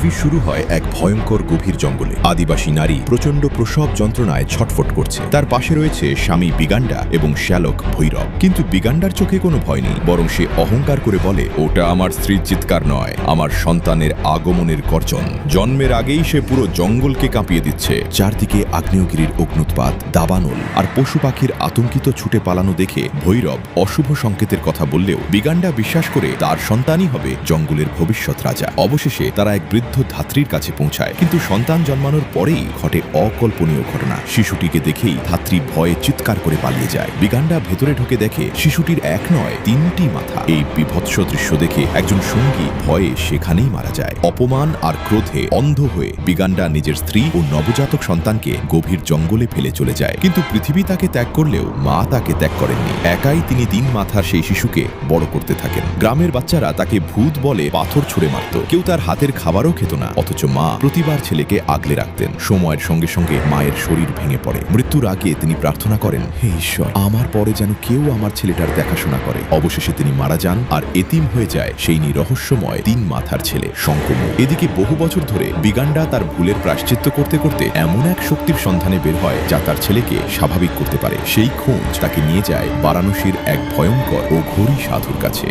Movie শুরু হয় এক ভয়ঙ্কর গভীর জঙ্গলে। আদিবাসী নারী প্রচণ্ড প্রসব যন্ত্রণায় ছটফট করছে। তার পাশে রয়েছে স্বামী বিগান্ডা এবং শ্যালক ভৈরব। কিন্তু বিগান্ডার চোখে কোনো ভয় নেই, বরং সে অহংকার করে বলে, ওটা আমার স্ত্রীর চিৎকার নয়, আমার সন্তানের আগমনের গর্জন। জন্মের আগেই সে পুরো জঙ্গলকে কাঁপিয়ে দিচ্ছে। চারদিকে আগ্নেয়গিরির অগ্নুৎপাত, দাবানল আর পশু পাখির আতঙ্কিত ছুটে পালানো দেখে ভৈরব অশুভ সংকেতের কথা বললেও বিগান্ডা বিশ্বাস করে তার সন্তানই হবে জঙ্গলের ভবিষ্যৎ রাজা। অবশেষে তারা এক বৃদ্ধ ধাত্রীর কাছে পৌঁছায়, কিন্তু সন্তান জন্মানোর পরেই ঘটে অকল্পনীয় ঘটনা। শিশুটিকে দেখেই ধাত্রী ভয়ে চিৎকার করে পালিয়ে যায়। বিগান্ডা ভেতরে ঢুকে দেখে শিশুটির এক নয় 3টি মাথা। এই বিভৎস দৃশ্য দেখে একজন সঙ্গী ভয়ে সেখানেই মারা যায়। অপমান আর ক্রোধে অন্ধ হয়ে বিগান্ডা নিজের স্ত্রী ও নবজাতক সন্তানকে গভীর জঙ্গলে ফেলে চলে যায়। কিন্তু পৃথিবী তাকে ত্যাগ করলেও মা তাকে ত্যাগ করেননি। একাই তিনি 3 মাথার সেই শিশুকে বড় করতে থাকেন। গ্রামের বাচ্চারা তাকে ভূত বলে পাথর ছুঁড়ে মারত, কেউ তার হাতের খাবারও খেত না। অথচ মা প্রতিবার ছেলেকে আগলে রাখতেন। সময়ের সঙ্গে সঙ্গে মায়ের শরীর ভেঙে পড়ে। মৃত্যুর আগে তিনি প্রার্থনা করেন, হে ঈশ্বর, আমার পরে যেন কেউ আমার ছেলেটার দেখাশোনা করে। অবশেষে তিনি মারা যান আর এতিম হয়ে যায় সেই রহস্যময় 3 মাথার ছেলে শঙ্কমু। এদিকে বহু বছর ধরে বিগান্ডা তার ভুলের প্রায়শ্চিত্ত করতে করতে এমন এক শক্তির সন্ধানে বের হয় যা তার ছেলেকে স্বাভাবিক করতে পারে। সেই খোঁজ তাকে নিয়ে যায় বারাণসীর এক ভয়ঙ্কর ও ঘোরী সাধুর কাছে।